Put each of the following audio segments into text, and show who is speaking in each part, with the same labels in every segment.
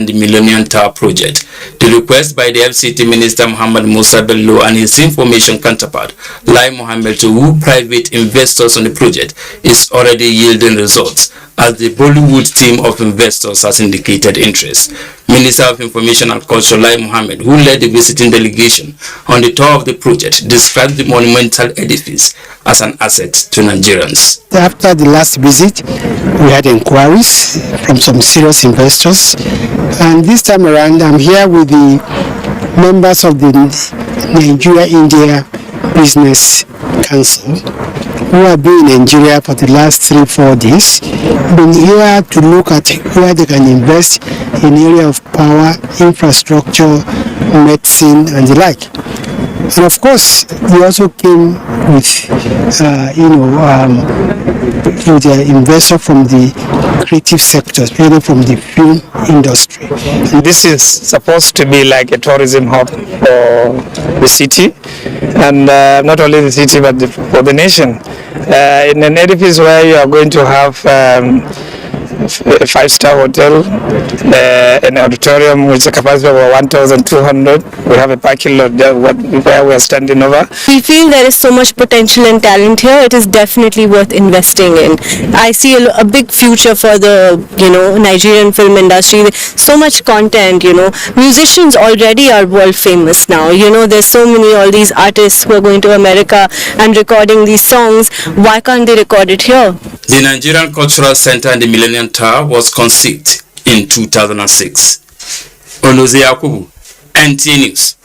Speaker 1: and the Millennium Tower project. The request by the FCT Minister Muhammad Musa Bello and his information counterpart, Lai Mohammed, to woo private investors on the project is already yielding results, as the Bollywood team of investors has indicated interest. Minister of Information and Culture Lai Mohammed, who led the visiting delegation on the tour of the project, described the monumental edifice as an asset to Nigerians.
Speaker 2: After the last visit, we had inquiries from some serious investors, and this time around I'm here with the members of the Nigeria-India Business Council, who have been in Nigeria for the last 3-4 days, been here to look at where they can invest in area of power, infrastructure, medicine, and the like. And of course, we also came with, with the investor from the creative sector, especially from the film industry.
Speaker 3: And this is supposed to be like a tourism hub for the city, and not only the city but for the nation. In an edifice where you are going to have a 5-star hotel, an auditorium with a capacity of 1,200. We have a parking lot there where we are standing over.
Speaker 4: We feel there is so much potential and talent here. It is definitely worth investing in. I see a big future for the Nigerian film industry. So much content. Musicians already are world famous now. There's so many, all these artists who are going to America and recording these songs. Why can't they record it here?
Speaker 1: The Nigerian Cultural Center and the Millennium Tower was conceived in 2006. Onoze Yakubu, NTA News.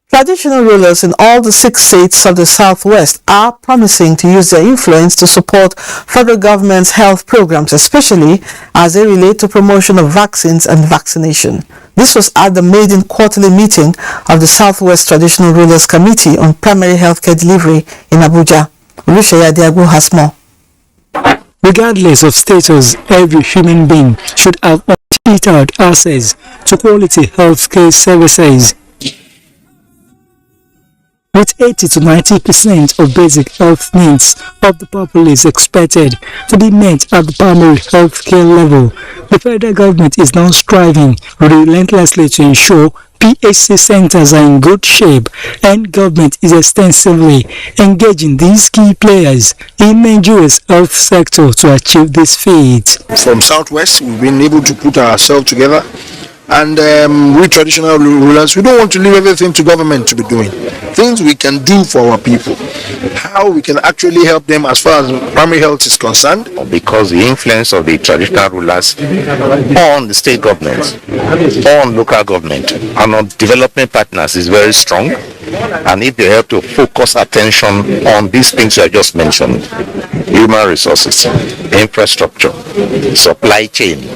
Speaker 5: Traditional rulers in all the 6 states of the Southwest are promising to use their influence to support federal government's health programs, especially as they relate to promotion of vaccines and vaccination. This was at the maiden quarterly meeting of the Southwest Traditional Rulers Committee on Primary Healthcare Delivery in Abuja. Oluseyi Adiago has more.
Speaker 6: Regardless of status, every human being should have unfettered access to quality healthcare services. With 80 to 90% of basic health needs of the populace expected to be met at the primary healthcare level, the federal government is now striving relentlessly to ensure PHC centers are in good shape, and government is extensively engaging these key players in Nigeria's health sector to achieve this feat.
Speaker 7: From Southwest, we've been able to put ourselves together, and we traditional rulers, we don't want to leave everything to government to be doing. Things we can do for our people, how we can actually help them as far as primary health is concerned.
Speaker 8: Because the influence of the traditional rulers on the state government, on local government, and on development partners is very strong. And if they have to focus attention on these things I just mentioned, human resources, infrastructure, supply chain,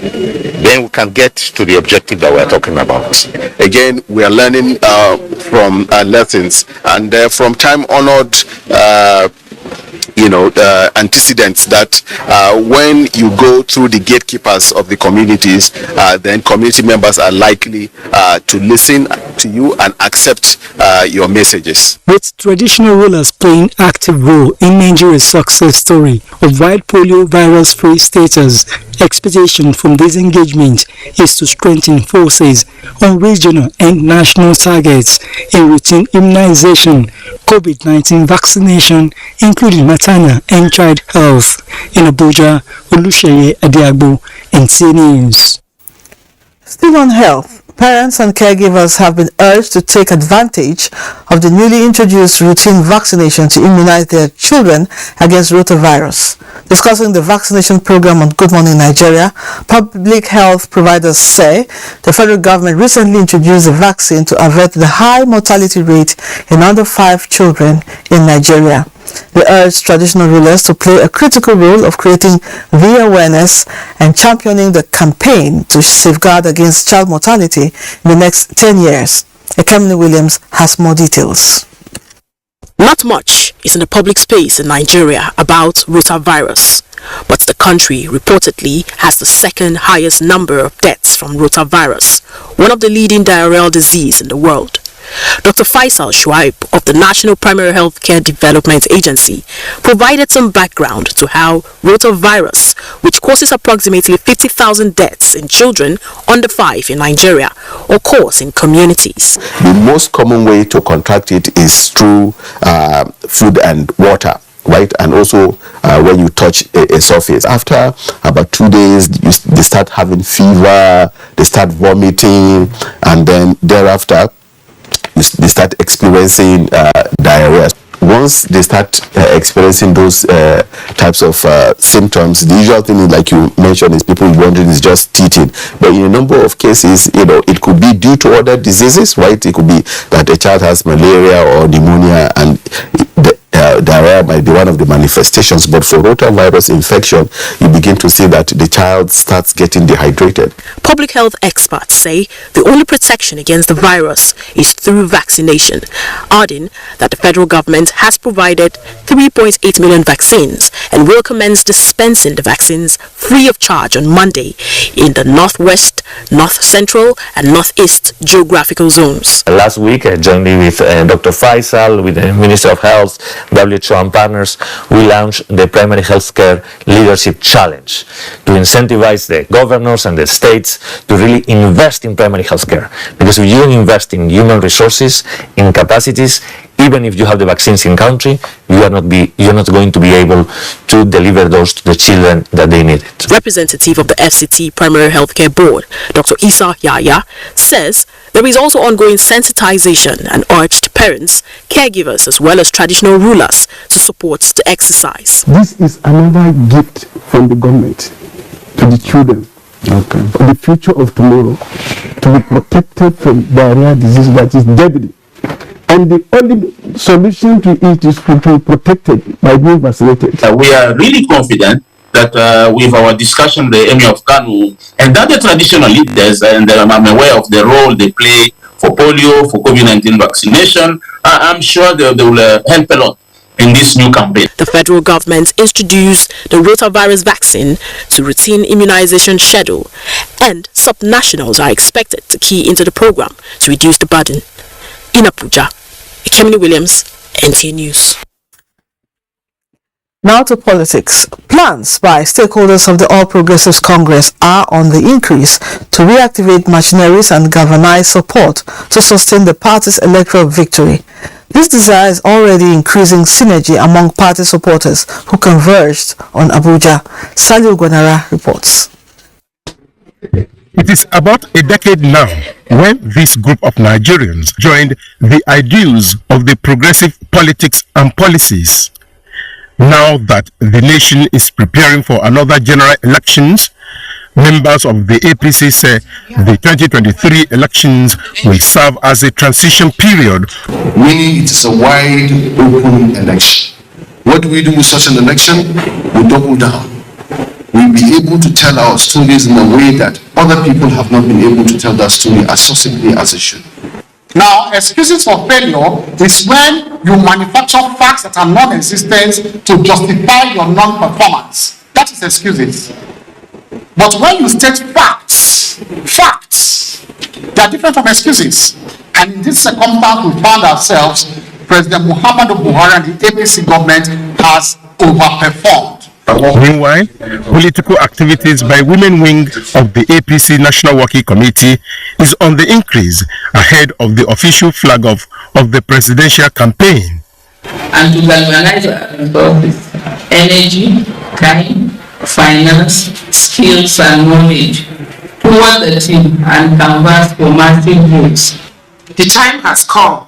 Speaker 8: then we can get to the objective that we're talking about.
Speaker 7: Again, we are learning from lessons, and from time-honored antecedents that when you go through the gatekeepers of the communities, then community members are likely to listen to you and accept your messages.
Speaker 6: With traditional rulers playing active role in Nigeria's success story of wide polio virus-free status, expectation from this engagement is to strengthen forces on regional and national targets in routine immunization, COVID-19 vaccination, including maternal and child health. In Abuja, Oluseyi Adiago, NTA News.
Speaker 5: Still on health, parents and caregivers have been urged to take advantage of the newly introduced routine vaccination to immunize their children against rotavirus. Discussing the vaccination program on Good Morning Nigeria, public health providers say the federal government recently introduced the vaccine to avert the high mortality rate in under 5 children in Nigeria. They urge traditional rulers to play a critical role of creating the awareness and championing the campaign to safeguard against child mortality in the next 10 years. Ekemini Williams has more details.
Speaker 9: Not much is in the public space in Nigeria about rotavirus, but the country reportedly has the second highest number of deaths from rotavirus, one of the leading diarrheal diseases in the world. Dr. Faisal Shuaib of the National Primary Healthcare Development Agency provided some background to how rotavirus, which causes approximately 50,000 deaths in children under 5 in Nigeria, occurs in communities.
Speaker 10: The most common way to contract it is through food and water. Right, and also when you touch a surface, after about 2 days, they start having fever, they start vomiting, and then thereafter, they start experiencing diarrhea. Once they start experiencing those types of symptoms, the usual thing, like you mentioned, is people wondering is just teething. But in a number of cases, it could be due to other diseases, right? It could be that a child has malaria or pneumonia, and diarrhea might be one of the manifestations. But for rotavirus infection, you begin to see that the child starts getting dehydrated.
Speaker 9: Public health experts say the only protection against the virus is through vaccination, adding that the federal government has provided 3.8 million vaccines and will commence dispensing the vaccines free of charge on Monday in the Northwest, North Central and Northeast geographical zones.
Speaker 11: Last week, jointly with Dr. Faisal, with the Minister of Health, WHO and partners, we launched the Primary Healthcare Leadership Challenge to incentivize the governors and the states to really invest in primary healthcare. Because if you don't invest in human resources, in capacities, even if you have the vaccines in country, you're not going to be able to deliver those to the children that they need it.
Speaker 9: Representative of the FCT Primary Healthcare Board, Dr. Isa Yaya, says there is also ongoing sensitization and urged parents, caregivers as well as traditional rulers to support the exercise.
Speaker 12: This is another gift from the government to the children. Okay. For the future of tomorrow, to be protected from diarrhea disease that is deadly. And the only solution to it is to be protected by being vaccinated.
Speaker 13: We are really confident that with our discussion, the Emir of Kanu, and that the traditional leaders, and I'm aware of the role they play for polio, for COVID-19 vaccination, I'm sure they will help a lot in this new campaign.
Speaker 9: The federal government introduced the rotavirus vaccine to routine immunization schedule, and subnationals are expected to key into the program to reduce the burden. In Abuja, Kemini Williams, NTA News.
Speaker 5: Now to politics. Plans by stakeholders of the All Progressives Congress are on the increase to reactivate machineries and galvanize support to sustain the party's electoral victory. This desire is already increasing synergy among party supporters who converged on Abuja. Salil Gwanara reports.
Speaker 14: It is about a decade now when this group of Nigerians joined the ideals of the progressive politics and policies. Now that the nation is preparing for another general elections, members of the APC say the 2023 elections will serve as a transition period.
Speaker 7: Meaning it is a wide open election. What do we do with such an election? We double down. We'll be able to tell our stories in a way that other people have not been able to tell that story as succinctly as they should.
Speaker 15: Now, excuses for failure is when you manufacture facts that are non-existent to justify your non-performance. That is excuses. But when you state facts, they are different from excuses. And in this circumstance, we found ourselves, President Muhammadu Buhari and the APC government has overperformed.
Speaker 14: Meanwhile, political activities by women wing of the APC National Working Committee is on the increase ahead of the official flag off of the presidential campaign.
Speaker 16: And to galvanize our resources, energy, time, finance, skills and knowledge toward the team and canvas for massive votes.
Speaker 17: The time has come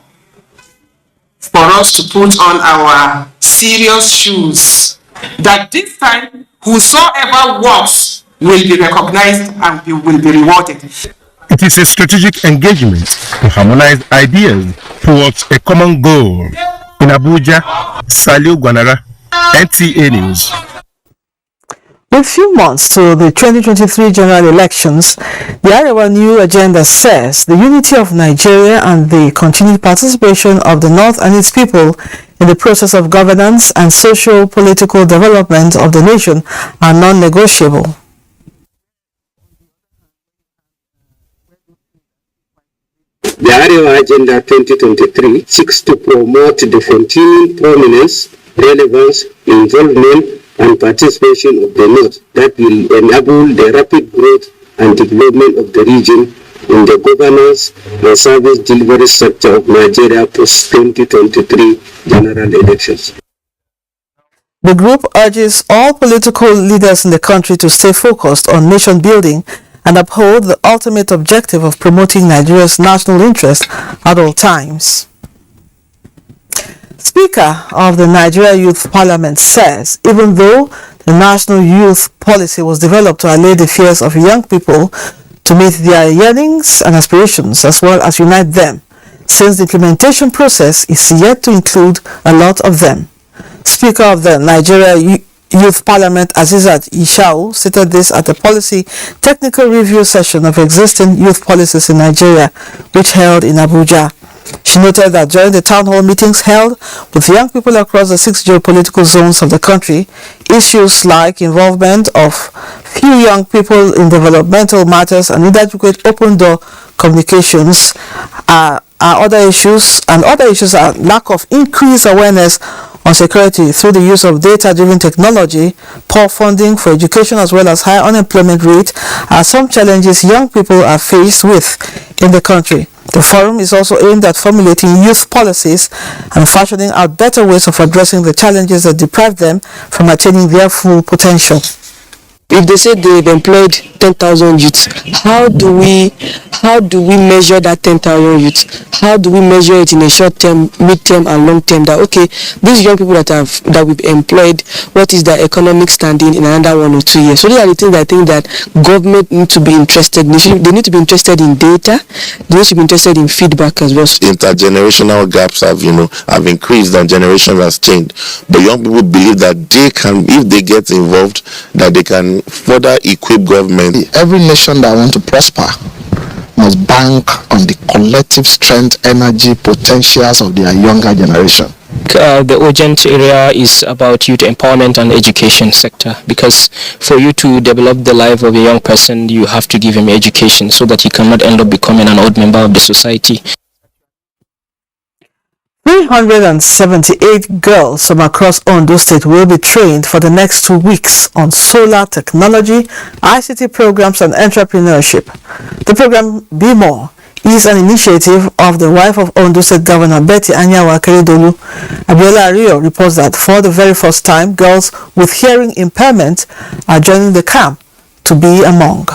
Speaker 17: for us to put on our serious shoes, that this time whosoever works will be recognized and will be rewarded.
Speaker 14: It is a strategic engagement to harmonize ideas towards a common goal. In Abuja, Salil Gwanara, NTA News.
Speaker 5: With few months to the 2023 general elections, the Arewa New Agenda says the unity of Nigeria and the continued participation of the North and its people in the process of governance and socio-political development of the nation are non-negotiable.
Speaker 18: The Arewa Agenda 2023 seeks to promote the continuing prominence, relevance, involvement, and participation of the North that will enable the rapid growth and development of the region in the governance and service delivery sector of Nigeria post-2023 general elections.
Speaker 5: The group urges all political leaders in the country to stay focused on nation building and uphold the ultimate objective of promoting Nigeria's national interest at all times. Speaker of the Nigeria Youth Parliament says even though the National Youth Policy was developed to allay the fears of young people to meet their yearnings and aspirations as well as unite them, since the implementation process is yet to include a lot of them. Speaker of the Nigeria Youth Parliament Azizat Ishau stated this at the policy technical review session of existing youth policies in Nigeria, which held in Abuja. She noted that during the town hall meetings held with young people across the 6 geopolitical zones of the country, issues like involvement of few young people in developmental matters and inadequate open-door communications are other issues, and other issues are lack of increased awareness on security through the use of data-driven technology, poor funding for education as well as high unemployment rate are some challenges young people are faced with in the country. The forum is also aimed at formulating youth policies and fashioning out better ways of addressing the challenges that deprive them from attaining their full potential.
Speaker 19: If they say they've employed 10,000 youths, how do we measure that 10,000 youths? How do we measure it in a short term, mid term, and long term? That okay, these young people that we've employed, what is their economic standing in another 1 or 2 years? So these are the things I think that government need to be interested in. They need to be interested in data. They need to be interested in feedback as well.
Speaker 8: Intergenerational gaps have increased and generations has changed. But young people believe that they can, if they get involved, that they can further equip government.
Speaker 20: Every nation that wants to prosper must bank on the collective strength, energy, potentials of their younger generation.
Speaker 21: The urgent area is about youth empowerment and education sector, because for you to develop the life of a young person, you have to give him education so that he cannot end up becoming an odd member of the society.
Speaker 5: 378 girls from across Ondo State will be trained for the next 2 weeks on solar technology, ICT programs and entrepreneurship. The program Be More is an initiative of the wife of Ondo State Governor Betty Anyanwu Akeredolu. Abiola Ario reports that for the very first time, girls with hearing impairment are joining the camp to be among.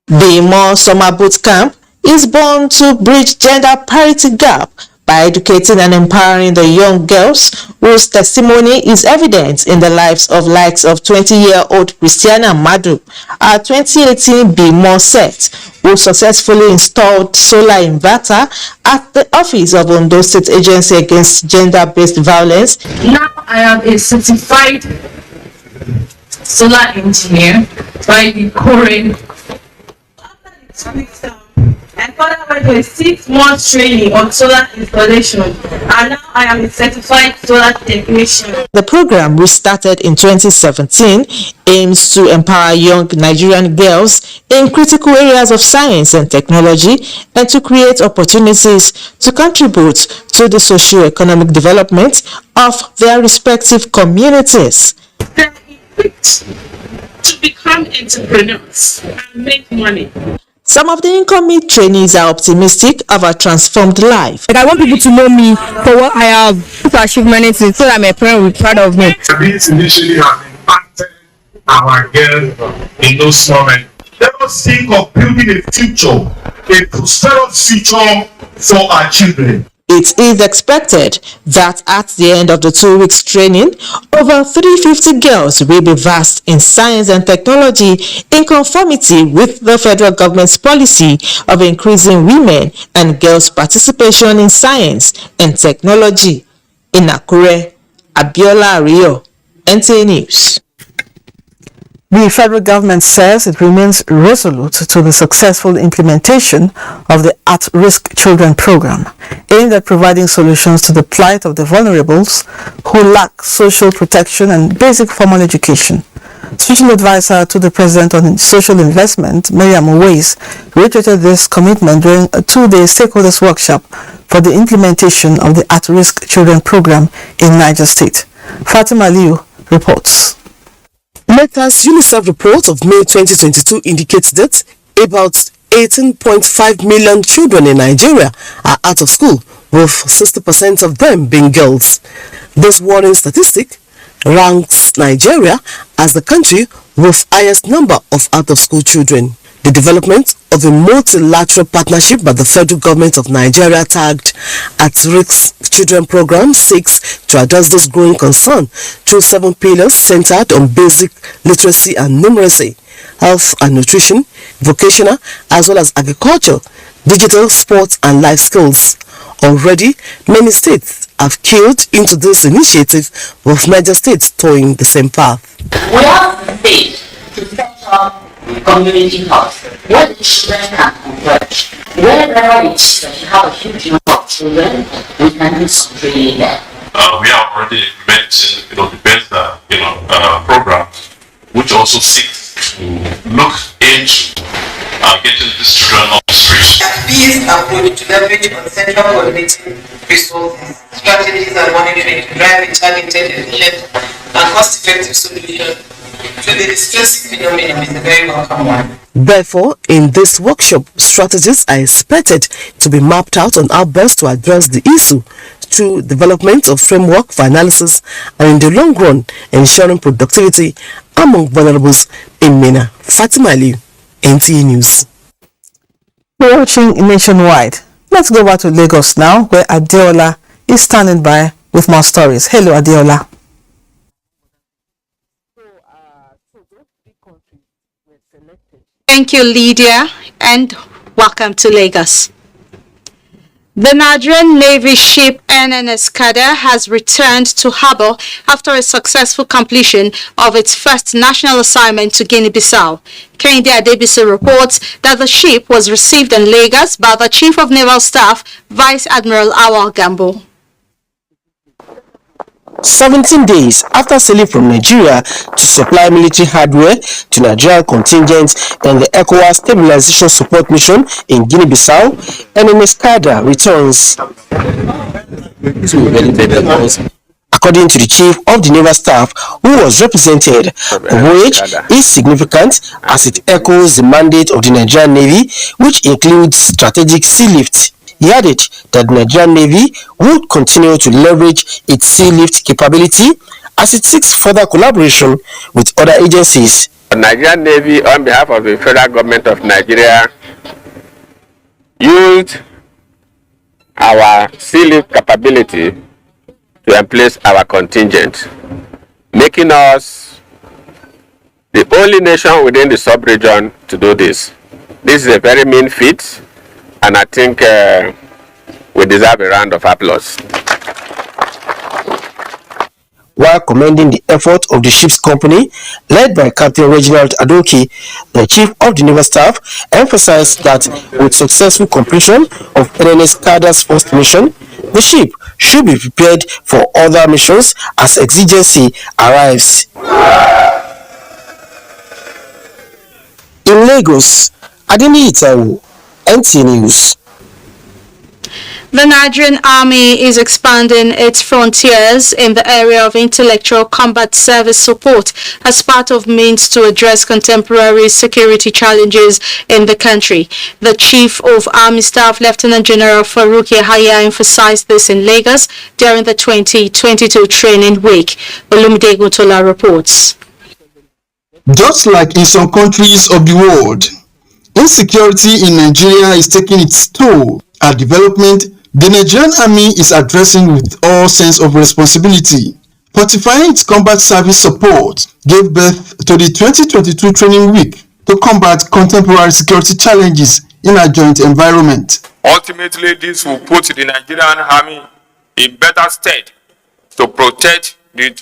Speaker 22: Be More Summer Boot Camp is born to bridge gender parity gap by educating and empowering the young girls whose testimony is evident in the lives of likes of 20-year-old Christiana Madu, our 2018 Be More set, who successfully installed solar inverter at the office of Ondo State Agency Against Gender-Based Violence.
Speaker 16: Now I am a certified solar engineer by the Korean. And further went to a 6-month training on solar installation, and now I am a certified solar technician.
Speaker 22: The program, which started in 2017, aims to empower young Nigerian girls in critical areas of science and technology and to create opportunities to contribute to the socio-economic development of their respective communities.
Speaker 16: They are equipped to become entrepreneurs and make money.
Speaker 22: Some of the incoming trainees are optimistic of a transformed life.
Speaker 23: I want people to know me for what I have to achieve many things so that my parents will be proud of me.
Speaker 24: This initially has impacted our girls in those moments. Let us think of building a future, a prosperous future for our children.
Speaker 22: It is expected that at the end of the 2 weeks training, over 350 girls will be versed in science and technology in conformity with the federal government's policy of increasing women and girls' participation in science and technology. In Akure, Abiola Ario, NTA News.
Speaker 5: The federal government says it remains resolute to the successful implementation of the At-Risk Children program, aimed at providing solutions to the plight of the vulnerables who lack social protection and basic formal education. Special Advisor to the President on Social Investment, Miriam Owais, reiterated this commitment during a two-day stakeholders workshop for the implementation of the At-Risk Children Program in Niger State. Fatima Liu reports.
Speaker 1: Meta's UNICEF report of May 2022 indicates that about 18.5 million children in Nigeria are out of school, with 60% of them being girls. This worrying statistic ranks Nigeria as the country with highest number of out-of-school children. The development of a multilateral partnership by the federal government of Nigeria tagged At-Risk Children Program seeks to address this growing concern through 7 pillars centered on basic literacy and numeracy, health and nutrition, vocational as well as agriculture, digital, sports and life skills. Already, many states have keyed into this initiative, with Niger State toeing the same path.
Speaker 2: We have the state to set up community hubs where the children can converge. Wherever the children have a huge number of children, we can do some training there.
Speaker 24: We have already implemented, the best, programs, which also seek to look into getting these children off the street.
Speaker 3: These approach to leverage on central coordinating resources, strategies and monitoring to drive a targeted, efficient and cost-effective solution to the distressing phenomenon is a very welcome one.
Speaker 1: Therefore, in this workshop, strategies are expected to be mapped out on how best to address the issue through development of framework for analysis and in the long run, ensuring productivity among vulnerables in MENA. Fatima Ali, NTA News.
Speaker 5: We're watching nationwide. Let's go back to Lagos now, where Adeola is standing by with more stories. Hello, Adeola.
Speaker 4: Thank you, Lydia, and welcome to Lagos. The Nigerian Navy ship NNS Kada has returned to harbour after a successful completion of its first national assignment to Guinea-Bissau. Kehinde Adebisi reports that the ship was received in Lagos by the Chief of Naval Staff, Vice Admiral Awal Gambo.
Speaker 25: 17 days after sailing from Nigeria to supply military hardware to Nigerian contingents in the ECOWAS Stabilization Support Mission in Guinea-Bissau, NNS Kada returns. According to the Chief of the Naval Staff, who was represented, the voyage is significant as it echoes the mandate of the Nigerian Navy, which includes strategic sea lift. He added that the Nigerian Navy would continue to leverage its sea lift capability as it seeks further collaboration with other agencies.
Speaker 26: The Nigerian Navy, on behalf of the federal government of Nigeria, used our sea lift capability to emplace our contingent, making us the only nation within the sub-region to do this. This is a very mean feat, and I think we deserve a round of applause.
Speaker 25: While commending the effort of the ship's company, led by Captain Reginald Adoki, the Chief of the Naval Staff emphasized that with successful completion of NNS Kada's first mission, the ship should be prepared for other missions as exigency arrives. In Lagos, Adini Itawu, NTA News.
Speaker 4: The Nigerian Army is expanding its frontiers in the area of intellectual combat service support as part of means to address contemporary security challenges in the country. The Chief of Army Staff, Lieutenant General Farouk Yahaya, emphasized this in Lagos during the 2022 training week. Olumide Gutola reports.
Speaker 27: Just like in some countries of the world, insecurity in Nigeria is taking its toll at development. The Nigerian Army is addressing with all sense of responsibility. Fortifying its combat service support gave birth to the 2022 training week to combat contemporary security challenges in a joint environment.
Speaker 28: Ultimately, this will put the Nigerian Army in better stead to protect the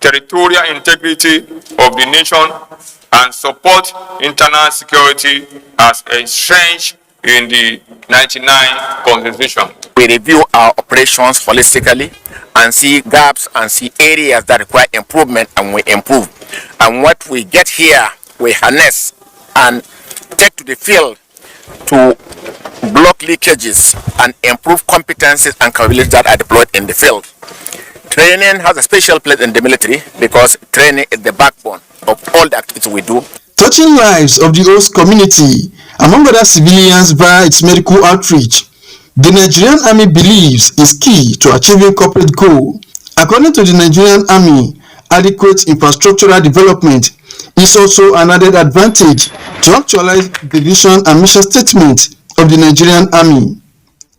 Speaker 28: territorial integrity of the nation and support internal security as entrenched in the 99 Constitution.
Speaker 29: We review our operations holistically and see gaps and see areas that require improvement, and we improve.
Speaker 6: And what we get here, we harness and take to the field to block leakages and improve competencies and capabilities that are deployed in the field. Training has a special place in the military because training is the backbone of all the activities we do.
Speaker 27: Touching lives of the host community, among other civilians via its medical outreach, the Nigerian Army believes is key to achieving corporate goal. According to the Nigerian Army, adequate infrastructural development is also an added advantage to actualize the vision and mission statement of the Nigerian Army.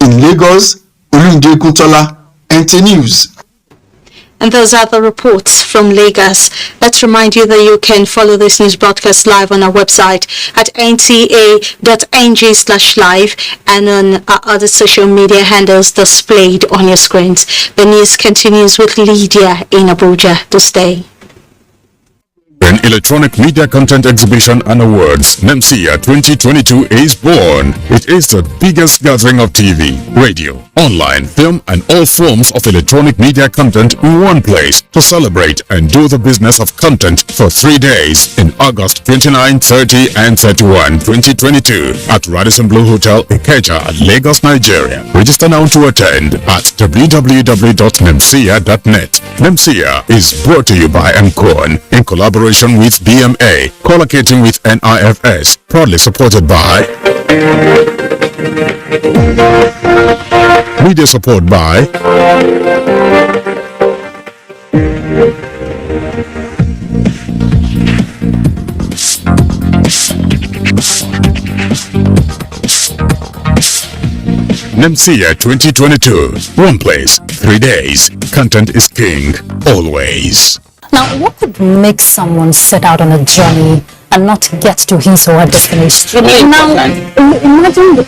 Speaker 27: In Lagos, Olunde Kuntola, NTA News.
Speaker 4: And those are the reports from Lagos. Let's remind you that you can follow this news broadcast live on our website at nta.ng/live and on our other social media handles displayed on your screens. The news continues with Lydia in Abuja this day.
Speaker 7: An electronic media content exhibition and awards, NTA 2022 is born. It is the biggest gathering of TV, radio, online, film and all forms of electronic media content in one place to celebrate and do the business of content for 3 days in August 29, 30 and 31, 2022 at Radisson Blue Hotel, Ikeja, Lagos, Nigeria. Register now to attend at www.nemsia.net. NTA is brought to you by MCON in collaboration with BMA, collocating with NIFS, proudly supported by media support by NTA 2022. One place, 3 days. Content is king, always.
Speaker 9: Now, what could make someone set out on a journey and not get to his or her destination? Now, imagine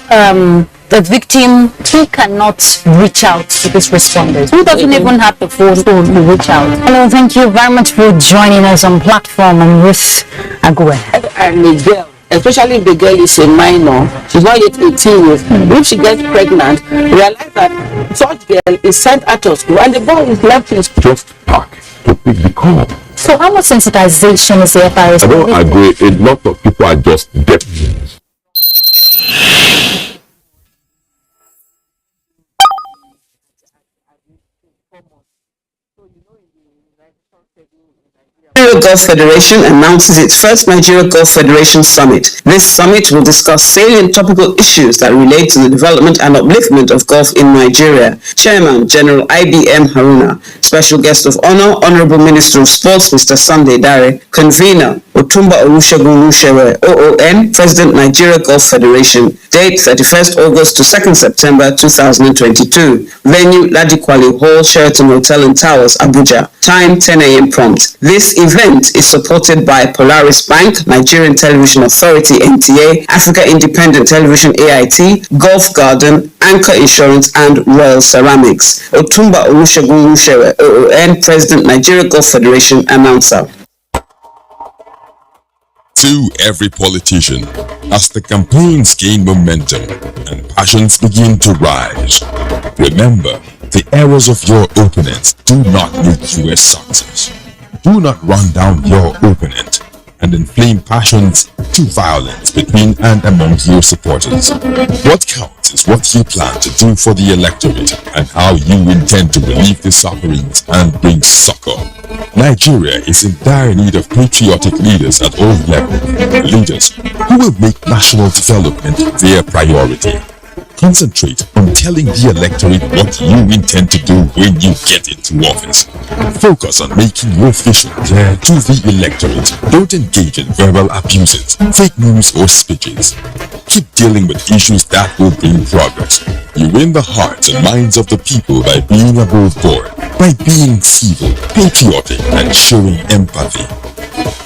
Speaker 9: the victim who cannot reach out to his responders, who doesn't even have the phone to reach out. Hello, thank you very much for joining us on platform. I'm Ruth Agwe.
Speaker 10: And the girl, especially if the girl is a minor, she's not yet 18 years, if she gets pregnant, realize that such girl is sent out of school and the boy is left in school.
Speaker 11: Just park to pick the call.
Speaker 9: So how much sensitization is there?
Speaker 11: I don't agree. A lot of people are just deaf.
Speaker 12: Nigeria Golf Federation announces its first Nigeria Golf Federation Summit. This summit will discuss salient topical issues that relate to the development and upliftment of golf in Nigeria. Chairman General IBM Haruna, special guest of honor, Honorable Minister of Sports Mr. Sunday Dare, convener Otumba Olusegun Olusewe, OON, President Nigeria Golf Federation. Date 31st August to 2nd September 2022. Venue Ladikwali Hall, Sheraton Hotel and Towers, Abuja. Time 10 a.m. prompt. This event is supported by Polaris Bank, Nigerian Television Authority NTA, Africa Independent Television AIT, Golf Garden, Anchor Insurance and Royal Ceramics. Otumba Olusegun Olusewe, OON, President Nigeria Golf Federation, announcer.
Speaker 13: To every politician, as the campaigns gain momentum and passions begin to rise, remember, the errors of your opponents do not make you a success. Do not run down your opponent and inflame passions to violence between and among your supporters. What counts is what you plan to do for the electorate and how you intend to relieve the sufferings and bring succor. Nigeria is in dire need of patriotic leaders at all levels, leaders who will make national development their priority. Concentrate on telling the electorate what you intend to do when you get into office. Focus on making your vision clear to the electorate. Don't engage in verbal abuses, fake news or speeches. Keep dealing with issues that will bring progress. You win the hearts and minds of the people by being above board, by being civil, patriotic and showing empathy.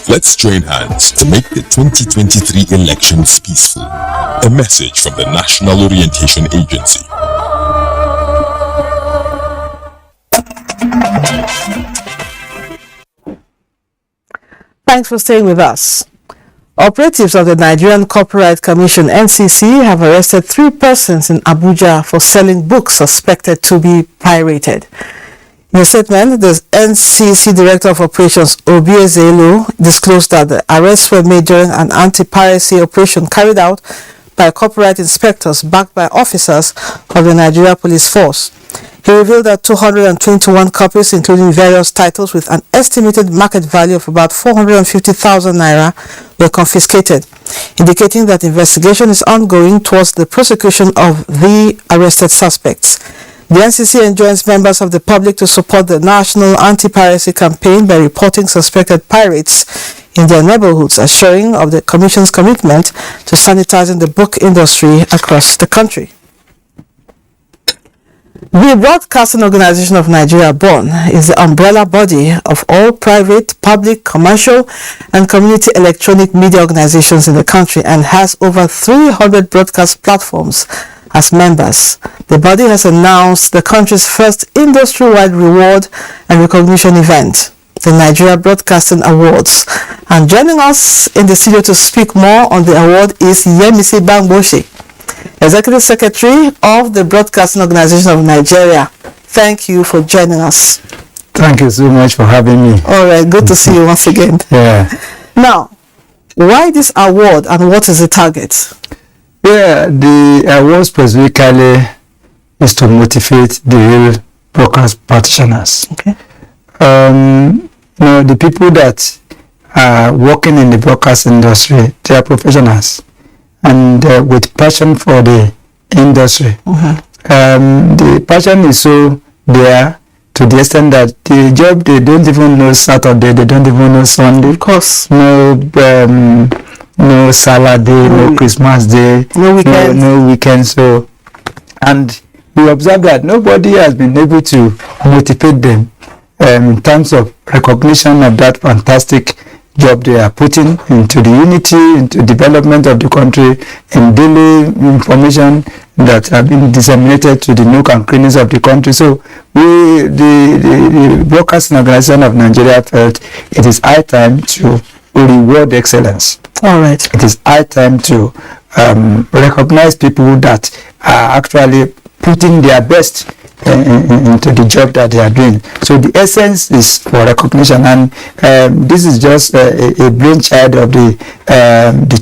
Speaker 13: Let's join hands to make the 2023 elections peaceful. A message from the National Orientation Agency.
Speaker 5: Thanks for staying with us. Operatives of the Nigerian Copyright Commission (NCC) have arrested 3 persons in Abuja for selling books suspected to be pirated. In a statement, the NCC Director of Operations, Obiezelu, disclosed that the arrests were made during an anti-piracy operation carried out by corporate inspectors backed by officers of the Nigeria Police Force. He revealed that 221 copies, including various titles with an estimated market value of about 450,000 naira, were confiscated, indicating that investigation is ongoing towards the prosecution of the arrested suspects. The NCC enjoins members of the public to support the national anti-piracy campaign by reporting suspected pirates in their neighborhoods, assuring of the Commission's commitment to sanitizing the book industry across the country. The Broadcasting Organization of Nigeria, BON, is the umbrella body of all private, public, commercial, and community electronic media organizations in the country and has over 300 broadcast platforms as members. The body has announced the country's first industry-wide reward and recognition event, the Nigeria Broadcasting Awards. And joining us in the studio to speak more on the award is Yemisi Bangboshi, Executive Secretary of the Broadcasting Organization of Nigeria. Thank you for joining us.
Speaker 8: Thank you so much for having me.
Speaker 5: All right, good to see you once again.
Speaker 8: Yeah.
Speaker 5: Now, why this award and what is the target?
Speaker 8: Yeah, the award specifically is to motivate the real broadcast practitioners.
Speaker 5: Okay.
Speaker 8: The people that are working in the broadcast industry, they are professionals and with passion for the industry. The passion is so there to the extent that the job, they don't even know Saturday, they don't even know Sunday.
Speaker 5: Of course.
Speaker 8: No Saturday, no Christmas Day,
Speaker 5: no weekend.
Speaker 8: No weekend. So, and we observe that nobody has been able to motivate them in terms of recognition of that fantastic job they are putting into the unity, into development of the country, in daily information that have been disseminated to the nook and crannies of the country. So the Broadcasting Organization of Nigeria felt it is high time to reward excellence.
Speaker 5: All right.
Speaker 8: It is high time to recognize people that are actually putting their best into the job that they are doing. So the essence is for recognition, and this is just a brainchild of the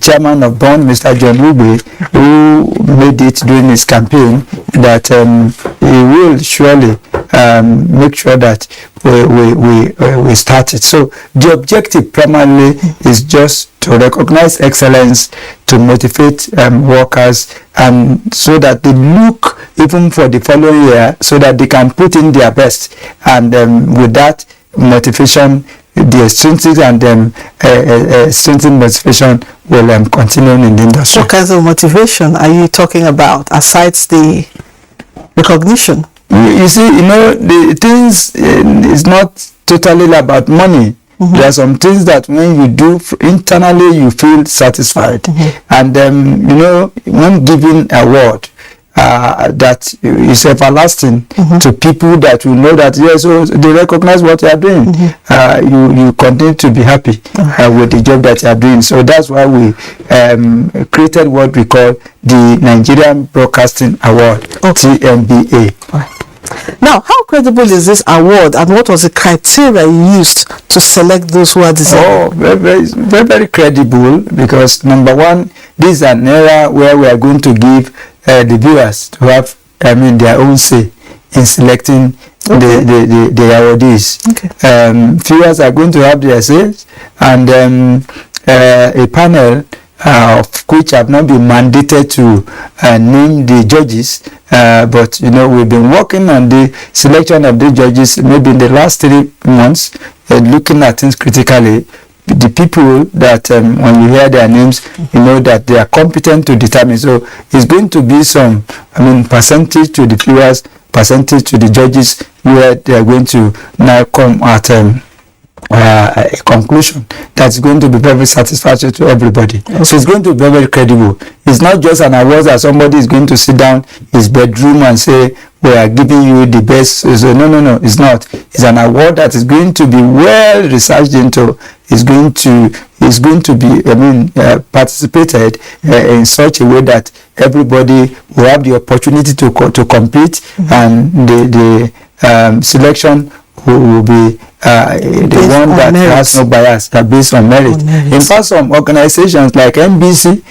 Speaker 8: chairman of BON, Mr. John Ube, who made it during his campaign that he will surely make sure that we start it. So the objective primarily is just to recognize excellence, to motivate workers, and so that they look even for the following year, so that they can put in their best, and with that motivation, the extrinsic and strengthened motivation will continue in the industry.
Speaker 5: What kinds of motivation are you talking about aside the recognition?
Speaker 8: You see, the things is not totally about money. There are some things that when you do internally, you feel satisfied. And when giving a award that is everlasting to people that will know that, yes, so they recognize what you are doing. You continue to be happy with the job that you are doing. So that's why we created what we call the Nigerian Broadcasting Award, TNBA.
Speaker 5: Now, how credible is this award, and what was the criteria you used to select those who are deserving?
Speaker 8: Very, very credible, because number one, this is an era where we are going to give the viewers to have, their own say in selecting the awardees. Viewers are going to have their says, and a panel of which have not been mandated to name the judges, but we've been working on the selection of the judges maybe in the last 3 months, looking at things critically. The people that when you hear their names, you know that they are competent to determine. So it's going to be some percentage to the viewers, percentage to the judges, where they are going to now come at a conclusion that's going to be very satisfactory to everybody. So it's going to be very credible. It's not just an award that somebody is going to sit down in his bedroom and say, we are giving you the best. So no, it's not. It's an award that is going to be well researched into. It's going to be participated in such a way that everybody will have the opportunity to compete, and selection will be the one that has no bias, based on merit. In fact, some organizations like NBC,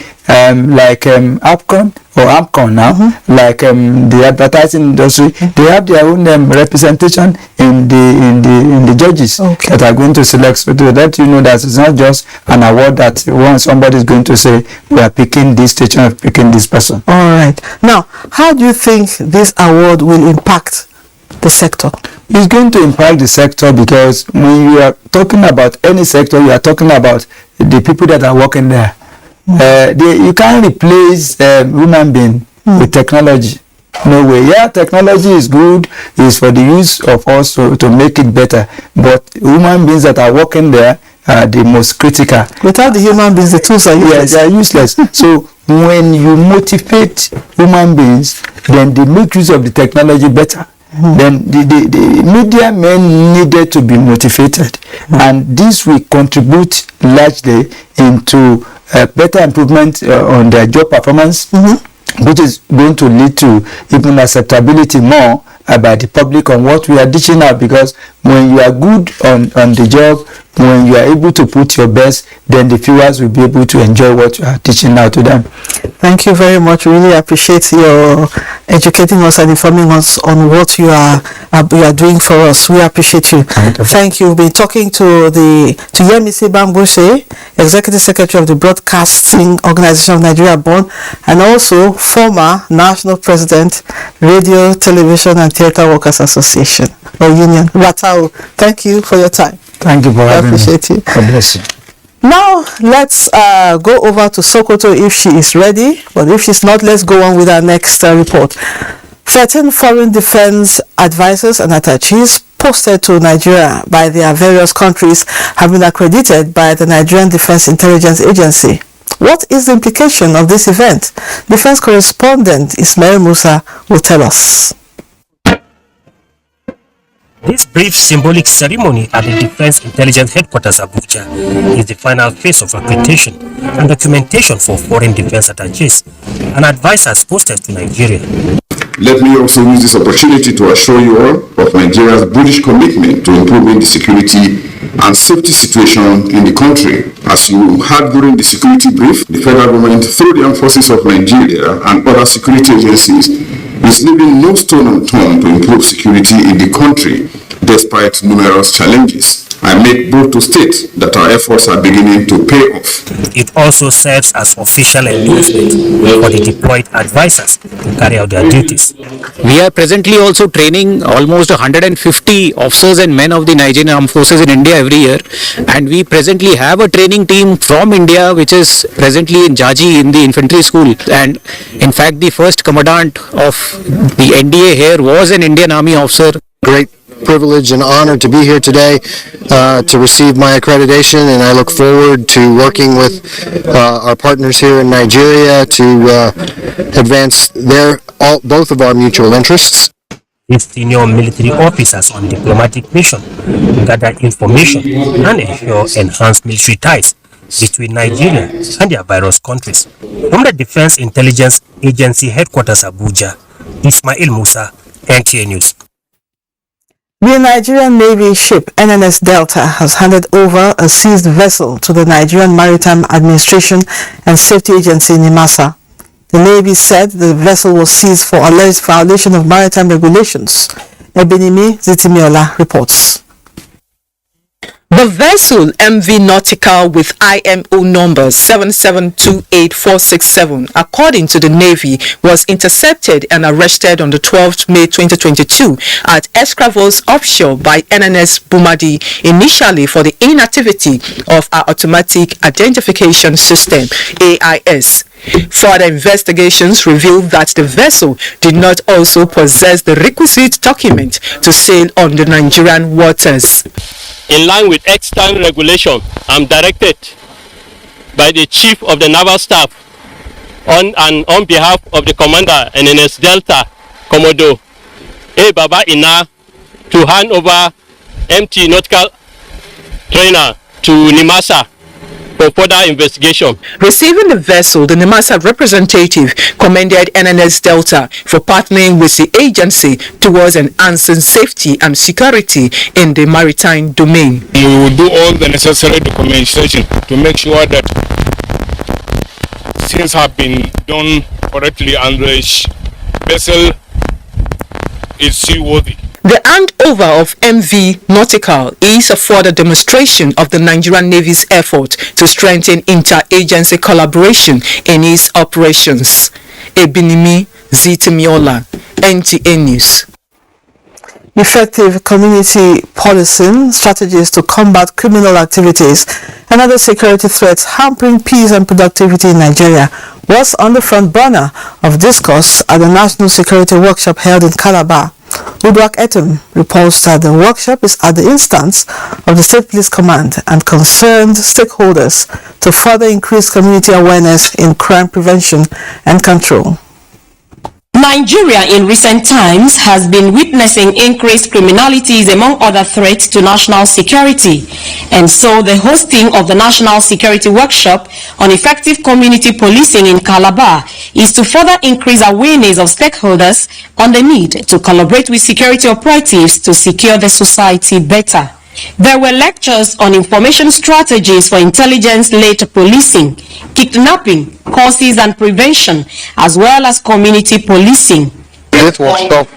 Speaker 8: like APCON or AMCON now, like the advertising industry, they have their own representation in the judges that are going to select. So to let you know that it's not just an award that when somebody is going to say we are picking this station or picking this person.
Speaker 5: All right. Now, how do you think this award will impact the sector?
Speaker 8: It's going to impact the sector because when you are talking about any sector, you are talking about the people that are working there. You can't replace human being with technology. No way. Yeah, technology is good. It's for the use of us to make it better. But human beings that are working there are the most critical.
Speaker 5: Without the human beings, the tools are useless.
Speaker 8: Yeah, they are useless. So when you motivate human beings, then they make use of the technology better. Then the media men needed to be motivated, and this will contribute largely into better improvement on their job performance, which is going to lead to even acceptability more by the public on what we are dishing out. Because when you are good on the job, when you are able to put your best, then the viewers will be able to enjoy what you are teaching out to them.
Speaker 5: Thank you very much. Really appreciate your educating us and informing us on what you are doing for us. We appreciate you. Thank you. We've been talking to Yemisi Bambuse, Executive Secretary of the Broadcasting Organization of Nigeria Born, and also former National President, Radio, Television and Theatre Workers Association or Union. Ratao, thank you for your time.
Speaker 8: Thank you for having me.
Speaker 5: I appreciate you.
Speaker 8: God bless you.
Speaker 5: Now, let's go over to Sokoto if she is ready. But if she's not, let's go on with our next report. 13 foreign defense advisors and attaches posted to Nigeria by their various countries have been accredited by the Nigerian Defense Intelligence Agency. What is the implication of this event? Defense correspondent Ismail Musa will tell us.
Speaker 14: This brief symbolic ceremony at the Defense Intelligence Headquarters Abuja is the final phase of accreditation and documentation for foreign defense attaches and advisors posted to Nigeria.
Speaker 15: Let me also use this opportunity to assure you all of Nigeria's British commitment to improving the security and safety situation in the country. As you heard during the security brief, the federal government, through the armed forces of Nigeria and other security agencies, is leaving no stone unturned to improve security in the country despite numerous challenges. I make bold to state that our efforts are beginning to pay off.
Speaker 14: It also serves as official endorsement for the deployed advisors to carry out their duties.
Speaker 16: We are presently also training almost 150 officers and men of the Nigerian Armed Forces in India every year, and we presently have a training team from India which is presently in Jaji in the infantry school, and in fact the first commandant of the NDA here was an Indian Army officer.
Speaker 17: Great privilege and honor to be here today to receive my accreditation, and I look forward to working with our partners here in Nigeria to advance both of our mutual interests.
Speaker 14: These senior military officers on diplomatic mission to gather information and ensure enhanced military ties between Nigeria and their various countries. From the Defense Intelligence Agency Headquarters Abuja, Ismail Musa, NTA News.
Speaker 5: The Nigerian Navy ship NNS Delta has handed over a seized vessel to the Nigerian Maritime Administration and Safety Agency in Nimasa. The Navy said the vessel was seized for alleged violation of maritime regulations. Ebenimi Zitimiola reports.
Speaker 18: The vessel MV Nautical with IMO number 7728467, according to the Navy, was intercepted and arrested on the 12th May 2022 at Escravos offshore by NNS Bumadi, initially for the inactivity of our automatic identification system, AIS. Further investigations revealed that the vessel did not also possess the requisite document to sail on the Nigerian waters.
Speaker 19: In line with extant regulation, I'm directed by the Chief of the Naval Staff on behalf of the Commander NNS Delta, Commodore A. Baba Ina, to hand over MT Nautical Trainer to Nimasa for further investigation.
Speaker 18: Receiving the vessel, the NIMASA representative commended NNS Delta for partnering with the agency towards enhancing safety and security in the maritime domain.
Speaker 1: We will do all the necessary documentation to make sure that things have been done correctly and the vessel is seaworthy.
Speaker 18: The handover of MV Nautical is a further demonstration of the Nigerian Navy's effort to strengthen inter-agency collaboration in its operations. Ebinimi Zitimiola, NTA News.
Speaker 5: Effective community policing strategies to combat criminal activities and other security threats hampering peace and productivity in Nigeria was on the front burner of discourse at the National Security Workshop held in Calabar. Uduak Etum reports that the workshop is at the instance of the State Police Command and concerned stakeholders to further increase community awareness in crime prevention and control.
Speaker 2: Nigeria in recent times has been witnessing increased criminalities among other threats to national security, and so the hosting of the National Security Workshop on effective community policing in Calabar is to further increase awareness of stakeholders on the need to collaborate with security operatives to secure the society better. There were lectures on information strategies for intelligence-led policing, kidnapping, causes and prevention, as well as community policing.
Speaker 3: This workshop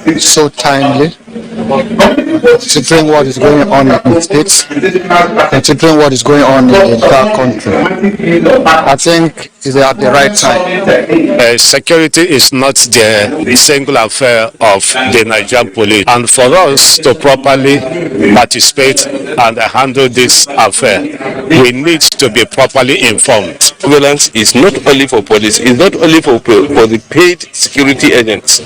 Speaker 3: is so timely, considering what is going on in the states, considering what is going on in the entire country. I think it's at the right time.
Speaker 20: Security is not the single affair of the Nigerian police, and for us to properly participate and handle this affair, we need to be properly informed.
Speaker 21: Surveillance is not only for police, it's not only for the paid security agents,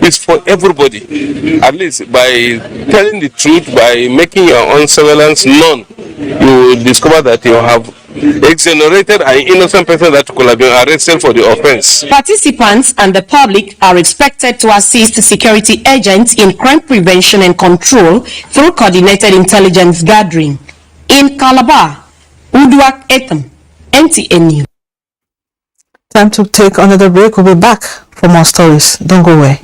Speaker 21: it's for everybody. At least by telling the truth, by making your own surveillance known, you will discover that you have exonerated an innocent person that could have been arrested for the offense.
Speaker 2: Participants and the public are expected to assist security agents in crime prevention and control through coordinated intelligence gathering. In Calabar, Uduak Etam, NTA News.
Speaker 5: Time to take another break. We'll be back for more stories. Don't go away.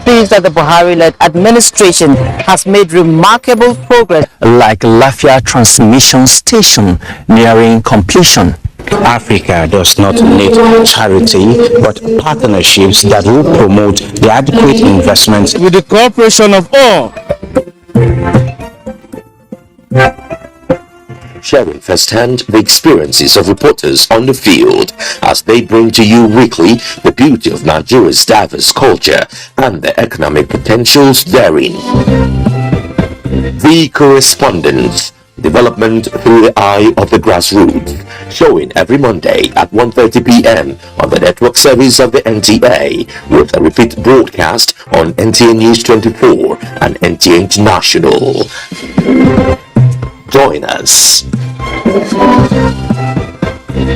Speaker 22: Seems that the Buhari-led administration has made remarkable progress, like Lafia Transmission Station nearing completion.
Speaker 23: Africa does not need charity, but partnerships that will promote the adequate investments
Speaker 24: with the cooperation of all.
Speaker 29: Sharing firsthand the experiences of reporters on the field as they bring to you weekly the beauty of Nigeria's diverse culture and the economic potentials therein. The Correspondence, development through the eye of the grassroots, showing every Monday at 1:30 p.m. on the network service of the NTA, with a repeat broadcast on NTA News 24 and NTA International. Join us.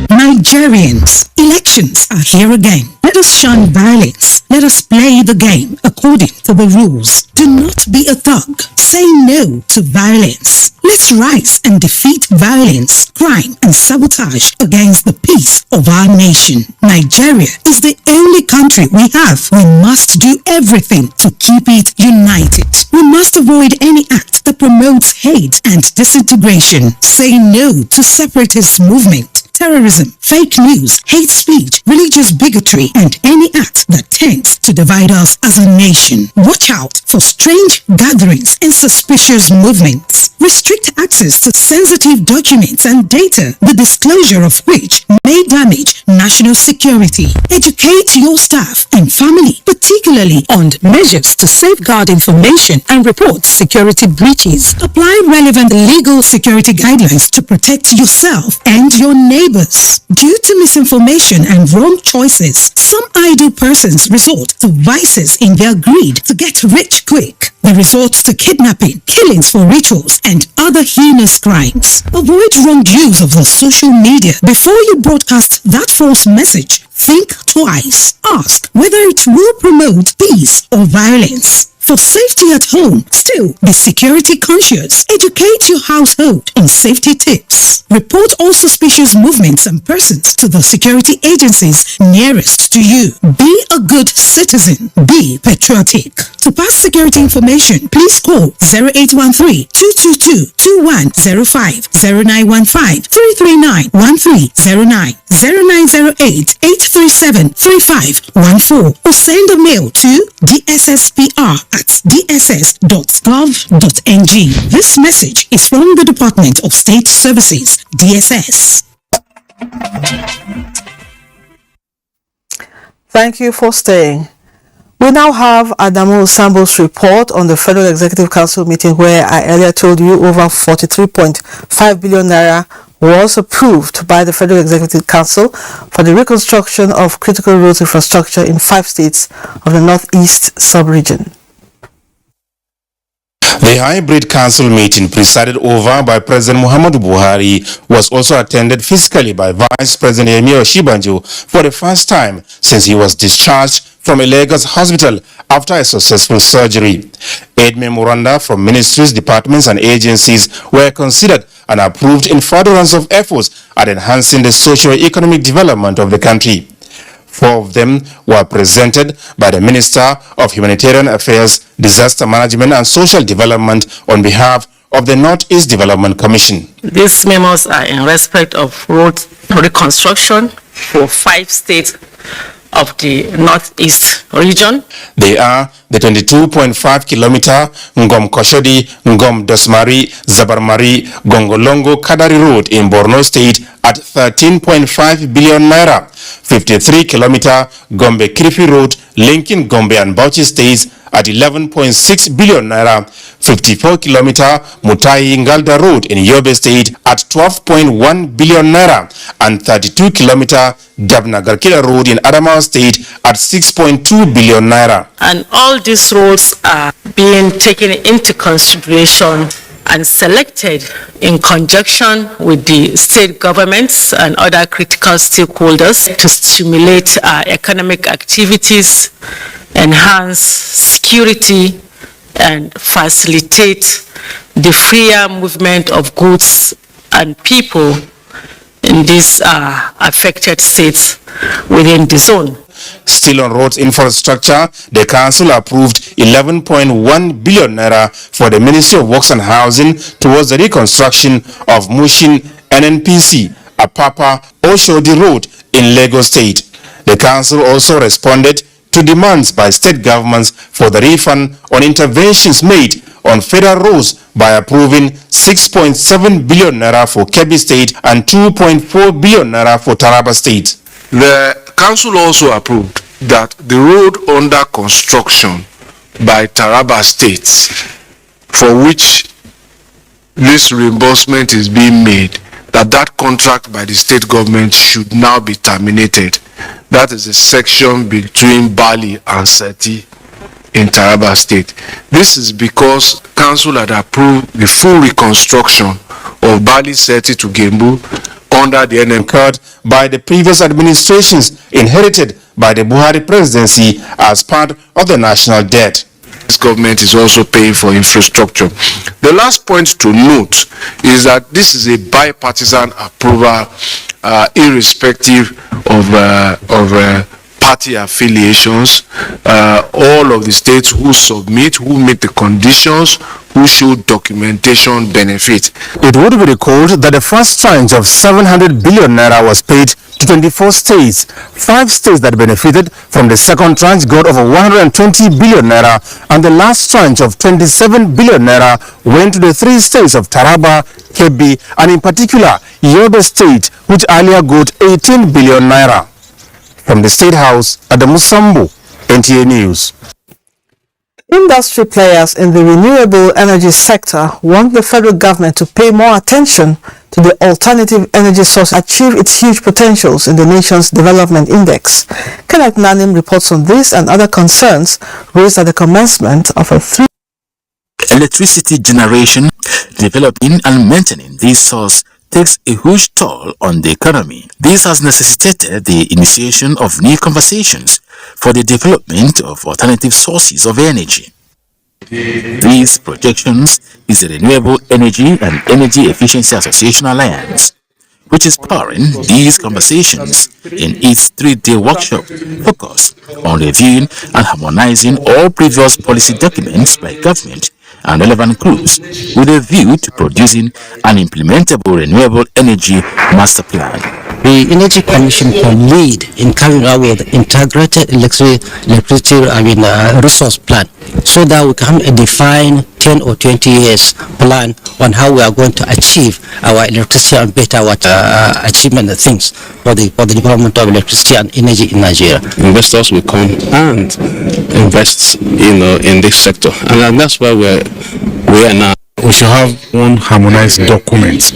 Speaker 30: Nigerians, elections are here again. Let us shun violence. Let us play the game according to the rules. Do not be a thug. Say no to violence. Let's rise and defeat violence, crime, and sabotage against the peace of our nation. Nigeria is the only country we have. We must do everything to keep it united. We must avoid any act that promotes hate and disintegration. Say no to separatist movement, terrorism, fake news, hate speech, religious bigotry, and any act that tends to divide us as a nation. Watch out for strange gatherings and suspicious movements. Restrict access to sensitive documents and data, the disclosure of which may damage national security. Educate your staff and family, particularly on measures to safeguard information and report security breaches. Apply relevant legal security guidelines to protect yourself and your neighbors. Due to misinformation and wrong choices, some idle persons resort to vices in their greed to get rich quick. They resort to kidnapping, killings for rituals, and other heinous crimes. Avoid wrong use of the social media. Before you broadcast that false message, think twice. Ask whether it will promote peace or violence. For safety at home, still be security conscious. Educate your household on safety tips. Report all suspicious movements and persons to the security agencies nearest to you. Be a good citizen. Be patriotic. To pass security information, please call 0813-222-2105, 0915-339-1309, 0908-837-3514, or send a mail to dsspr@dss.gov.ng. This message is from the Department of State Services, DSS.
Speaker 5: Thank you for staying. We now have Adamu Sambo's report on the Federal Executive Council meeting, where I earlier told you over 43.5 billion naira was approved by the Federal Executive Council for the reconstruction of critical road infrastructure in 5 states of the Northeast sub-region.
Speaker 4: The hybrid council meeting, presided over by President Muhammadu Buhari, was also attended physically by Vice President Yemi Osinbajo for the first time since he was discharged from a Lagos hospital after a successful surgery. 8 memoranda from ministries, departments and agencies were considered and approved in furtherance of efforts at enhancing the socio-economic development of the country. 4 of them were presented by the Minister of Humanitarian Affairs, Disaster Management and Social Development on behalf of the Northeast Development Commission.
Speaker 6: These memos are in respect of road reconstruction for 5 states of the Northeast region.
Speaker 4: They are the 22.5 kilometer Ngom Koshodi, Ngom Dosmari, Zabarmari, Gongolongo Kadari Road in Borno State at 13.5 billion naira, 53 kilometer Gombe Krifi Road linking Gombe and Bauchi states at 11.6 billion naira, 54 kilometer Mutai Ngalda Road in Yobe State at 12.1 billion naira, and 32 kilometer Dabnagarkila Road in Adamawa State at 6.2 billion naira.
Speaker 6: And all these roads are being taken into consideration and selected in conjunction with the state governments and other critical stakeholders to stimulate economic activities, enhance security, and facilitate the freer movement of goods and people in these affected states within the zone.
Speaker 4: Still on roads infrastructure, the council approved 11.1 billion naira for the Ministry of Works and Housing towards the reconstruction of Mushin NNPC, Apapa Oshodi Road in Lagos State. The council also responded to demands by state governments for the refund on interventions made on federal roads by approving 6.7 billion naira for Kebbi State and 2.4 billion naira for Taraba State.
Speaker 7: The council also approved that the road under construction by Taraba State, for which this reimbursement is being made, that contract by the state government should now be terminated. That is a section between Bali and Seti in Taraba State. This is because council had approved the full reconstruction of Bali Seti to Gembu under the incurred
Speaker 4: by the previous administrations inherited by the Buhari presidency as part of the national debt.
Speaker 7: This government is also paying for infrastructure. The last point to note is that this is a bipartisan approval, irrespective of party affiliations. All of the states who submit, who meet the conditions, who show documentation benefit.
Speaker 4: It would be recalled that the first tranche of 700 billion naira was paid to 24 states. 5 states that benefited from the second tranche got over 120 billion naira, and the last tranche of 27 billion naira went to the 3 states of Taraba, Kebbi, and in particular Yobe State, which earlier got 18 billion naira. From the State House, Adamu Sambo, NTA News.
Speaker 5: Industry players in the renewable energy sector want the federal government to pay more attention to the alternative energy source to achieve its huge potentials in the nation's development index. Kenneth Nanim reports on this and other concerns raised at the commencement of a 3
Speaker 9: electricity generation. Developing and maintaining this source takes a huge toll on the economy. This has necessitated the initiation of new conversations for the development of alternative sources of energy. These projections is the Renewable Energy and Energy Efficiency Association Alliance, which is powering these conversations in its 3-day workshop focused on reviewing and harmonizing all previous policy documents by government and relevant groups with a view to producing an implementable renewable energy master plan.
Speaker 8: The Energy Commission can lead in coming out with integrated electricity resource plan, so that we can define 10 or 20 years plan on how we are going to achieve our electricity and better achievement of things for the development of electricity and energy in Nigeria.
Speaker 10: Investors will come and invest in this sector, and that's why we are now.
Speaker 11: We should have one harmonized document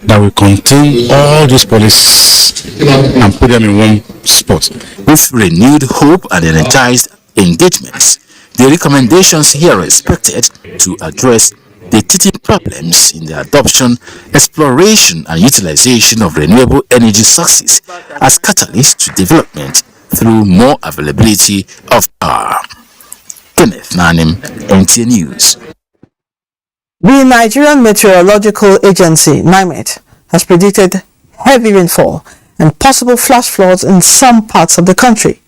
Speaker 11: that will contain all these policies and put them in one spot.
Speaker 9: With renewed hope and energized engagements, the recommendations here are expected to address the teething problems in the adoption, exploration and utilization of renewable energy sources as catalysts to development through more availability of power. Kenneth Nanim, NTA News.
Speaker 5: The Nigerian Meteorological Agency, NIMET, has predicted heavy rainfall and possible flash floods in some parts of the country.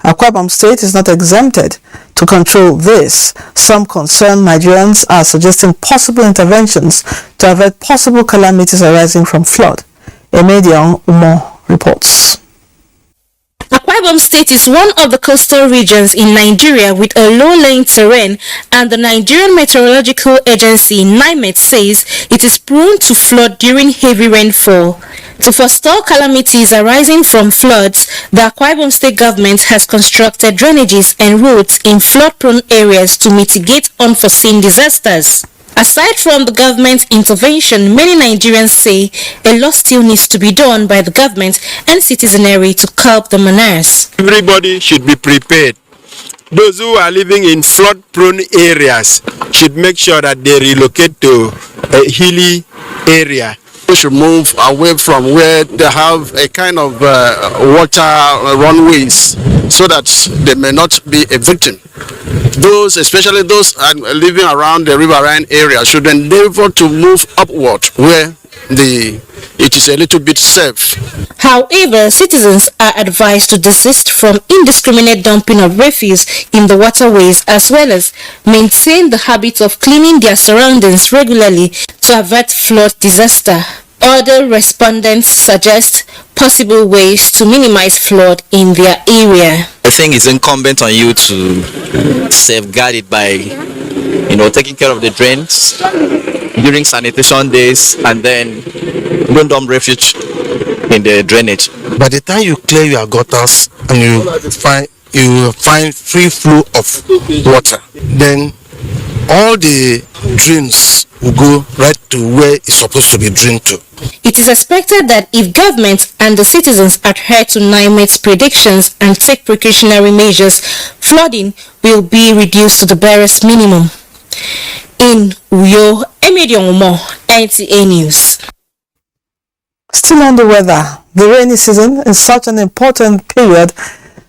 Speaker 5: Akwa Ibom State is not exempted to control this. Some concerned Nigerians are suggesting possible interventions to avert possible calamities arising from flood. Emedion Umo reports.
Speaker 12: Akwa Ibom State is one of the coastal regions in Nigeria with a low-lying terrain, and the Nigerian Meteorological Agency (NIMET) says it is prone to flood during heavy rainfall. To forestall calamities arising from floods, the Akwa Ibom State government has constructed drainages and roads in flood-prone areas to mitigate unforeseen disasters. Aside from the government's intervention, many Nigerians say a lot still needs to be done by the government and citizenry to curb the menace.
Speaker 13: Everybody should be prepared. Those who are living in flood-prone areas should make sure that they relocate to a hilly area. We should move away from where they have a kind of water runways so that they may not be a victim. Those, especially those living around the riverine area, should endeavor to move upward where it is a little bit safe.
Speaker 12: However, citizens are advised to desist from indiscriminate dumping of refuse in the waterways, as well as maintain the habit of cleaning their surroundings regularly to avert flood disaster. Other respondents suggest possible ways to minimize flood in their area.
Speaker 15: I think it's incumbent on you to safeguard it by, taking care of the drains during sanitation days, and then don't dump refuge in the drainage.
Speaker 25: By the time you clear your gutters and you find free flow of water, then all the drains will go right to where it's supposed to be drained to.
Speaker 12: It is expected that if government and the citizens adhere to NIMET's predictions and take precautionary measures, flooding will be reduced to the barest minimum. In Uyo, Emedion Umo, NTA News.
Speaker 5: Still on the weather, the rainy season is such an important period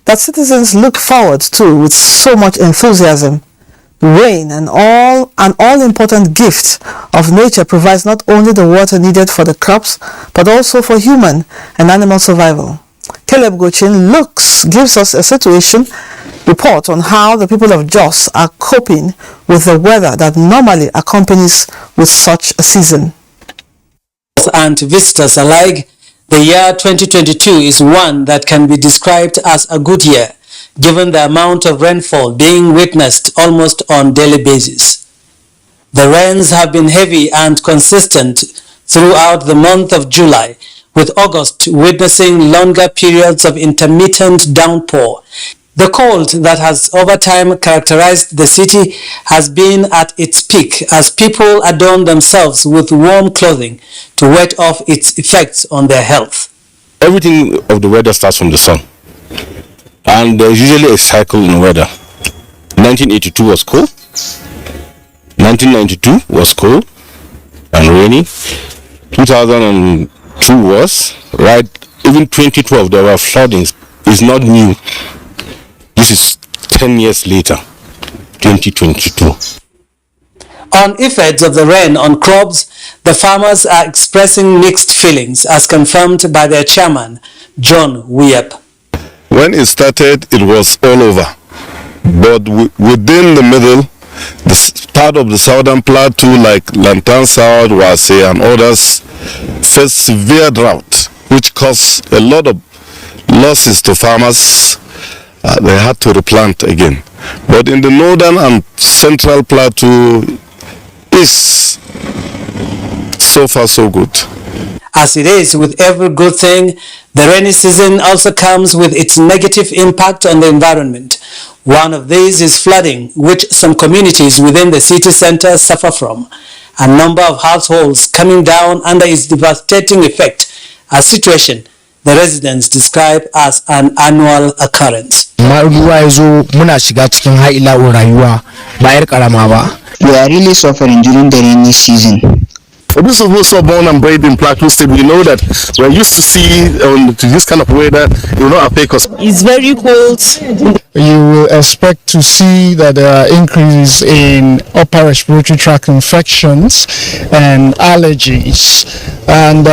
Speaker 5: that citizens look forward to with so much enthusiasm. Rain, an all-important gift of nature, provides not only the water needed for the crops, but also for human and animal survival. Caleb Gochin gives us a situation report on how the people of Jos are coping with the weather that normally accompanies with such a season.
Speaker 26: And visitors alike, the year 2022 is one that can be described as a good year, given the amount of rainfall being witnessed almost on daily basis. The rains have been heavy and consistent throughout the month of July, with August witnessing longer periods of intermittent downpour. The cold that has over time characterized the city has been at its peak as people adorn themselves with warm clothing to ward off its effects on their health.
Speaker 11: Everything of the weather starts from the sun. And there's usually a cycle in weather. 1982 was cold. 1992 was cold and rainy. 2002 was, right? Even 2012 there were floodings. It's not new. This is 10 years later.
Speaker 23: 2022.
Speaker 26: On effects of the rain on crops, the farmers are expressing mixed feelings, as confirmed by their chairman, John Wiep.
Speaker 1: When it started, it was all over. But within the middle, the part of the southern plateau like Lantan South, Wase and others faced severe drought, which caused a lot of losses to farmers. They had to replant again. But in the northern and central plateau, is so far so good.
Speaker 26: As it is with every good thing, the rainy season also comes with its negative impact on the environment. One of these is flooding, which some communities within the city center suffer from. A number of households coming down under its devastating effect, a situation the residents describe as an annual occurrence.
Speaker 3: We are really suffering during the rainy season.
Speaker 1: For those of us who are born and bred in Plateau State, we know that we're used to see this kind of weather. It will not affect us.
Speaker 14: It's very cold.
Speaker 16: You will expect to see that there are increases in upper respiratory tract infections and allergies. And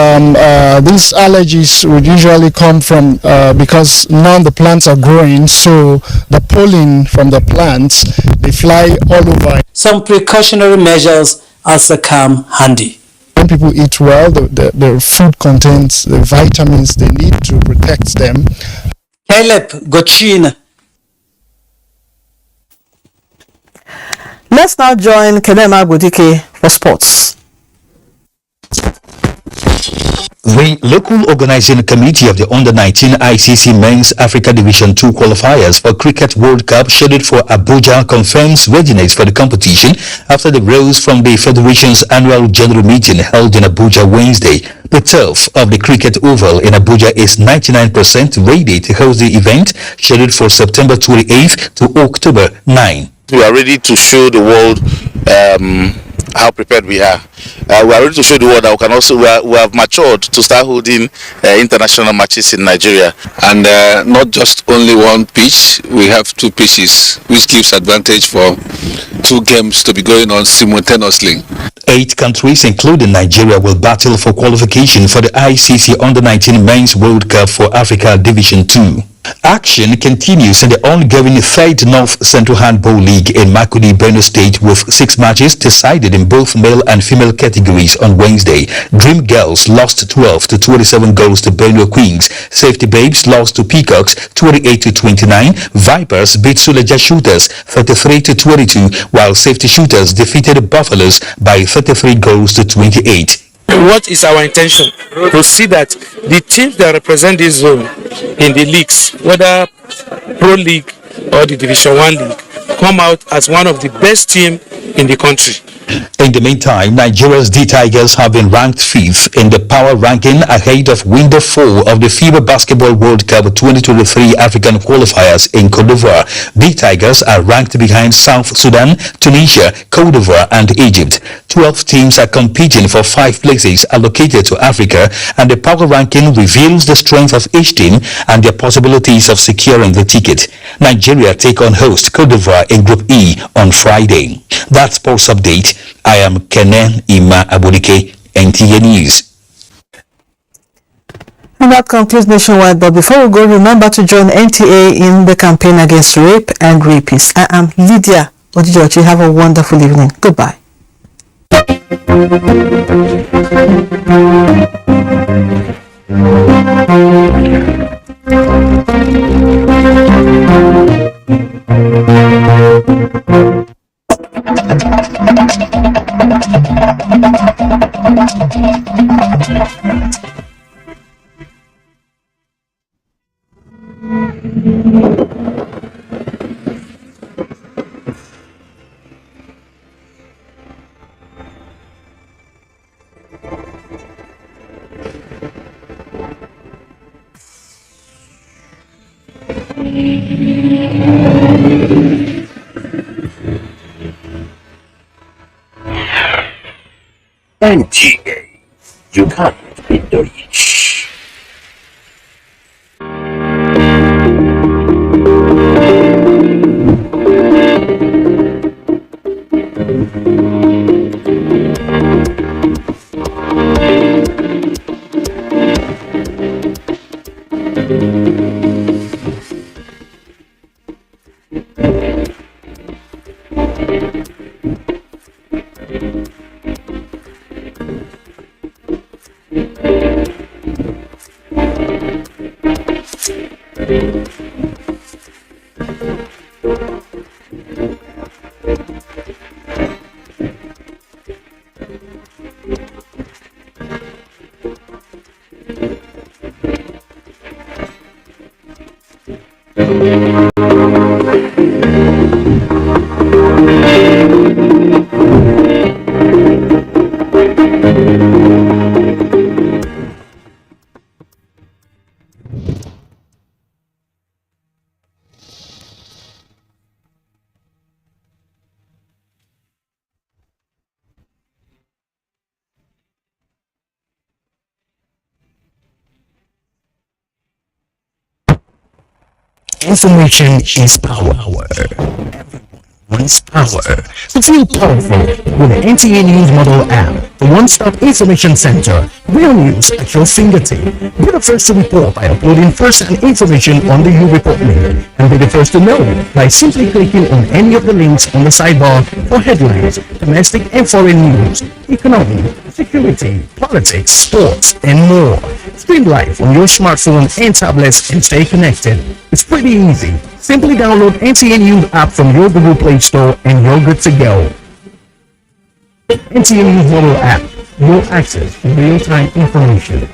Speaker 16: these allergies would usually come from because now the plants are growing, so the pollen from the plants, they fly all over.
Speaker 26: Some precautionary measures also come handy.
Speaker 16: When people eat well, the food contains the vitamins they need to protect them.
Speaker 26: Caleb Gochin.
Speaker 5: Let's now join Kenema Godike for sports.
Speaker 17: The local organizing committee of the Under-19 ICC Men's Africa Division 2 qualifiers for Cricket World Cup scheduled for Abuja confirms readiness for the competition after the rose from the Federation's annual general meeting held in Abuja Wednesday. The turf of the Cricket Oval in Abuja is 99% ready to host the event scheduled for September 28th to October 9.
Speaker 21: We are ready to show the world how prepared we are. We are ready to show the world that we can also we have matured to start holding international matches in Nigeria, and not just only one pitch. We have two pitches, which gives advantage for two games to be going on simultaneously.
Speaker 17: 8 countries, including Nigeria, will battle for qualification for the ICC Under-19 Men's World Cup for Africa Division 2. Action continues in the ongoing 3rd North Central Handball League in Makurdi, Benue State, with 6 matches decided in both male and female categories on Wednesday. Dream Girls lost 12 to 27 goals to Benue Queens. Safety Babes lost to Peacocks 28 to 29. Vipers beat Suleja Shooters 33 to 22, while Safety Shooters defeated Buffaloes by 33 goals to 28.
Speaker 24: What is our intention? To see that the teams that represent this zone in the leagues, whether Pro League or the Division 1 League, come out as one of the best teams in the country.
Speaker 17: In the meantime, Nigeria's D-Tigers have been ranked 5th in the power ranking ahead of window 4 of the FIBA Basketball World Cup 2023 African qualifiers in Cote d'Ivoire. D-Tigers are ranked behind South Sudan, Tunisia, Cote d'Ivoire and Egypt. 12 teams are competing for 5 places allocated to Africa, and the power ranking reveals the strength of each team and their possibilities of securing the ticket. Nigeria take on host Cote d'Ivoire in Group E on Friday. That's Sports Update. I am Kenen Ima Abudike, NTA News.
Speaker 5: And that concludes Nationwide. But before we go, remember to join NTA in the campaign against rape and rapists. I am Lydia Odijochi. Have a wonderful evening. Goodbye.
Speaker 29: NTA, you can't beat the rich.
Speaker 2: Information is power. Wants power. To feel powerful with the NTA News Model app, the one-stop information center. Real news at your fingertip. Be the first to report by uploading first-hand information on the You Report link, and be the first to know by simply clicking on any of the links on the sidebar for headlines, domestic and foreign news, economy, security, politics, sports, and more. Stream live on your smartphone and tablets and stay connected. It's pretty easy. Simply download NTA News app from your Google Play Store and you're good to go. NTA News mobile app, your access to real-time information.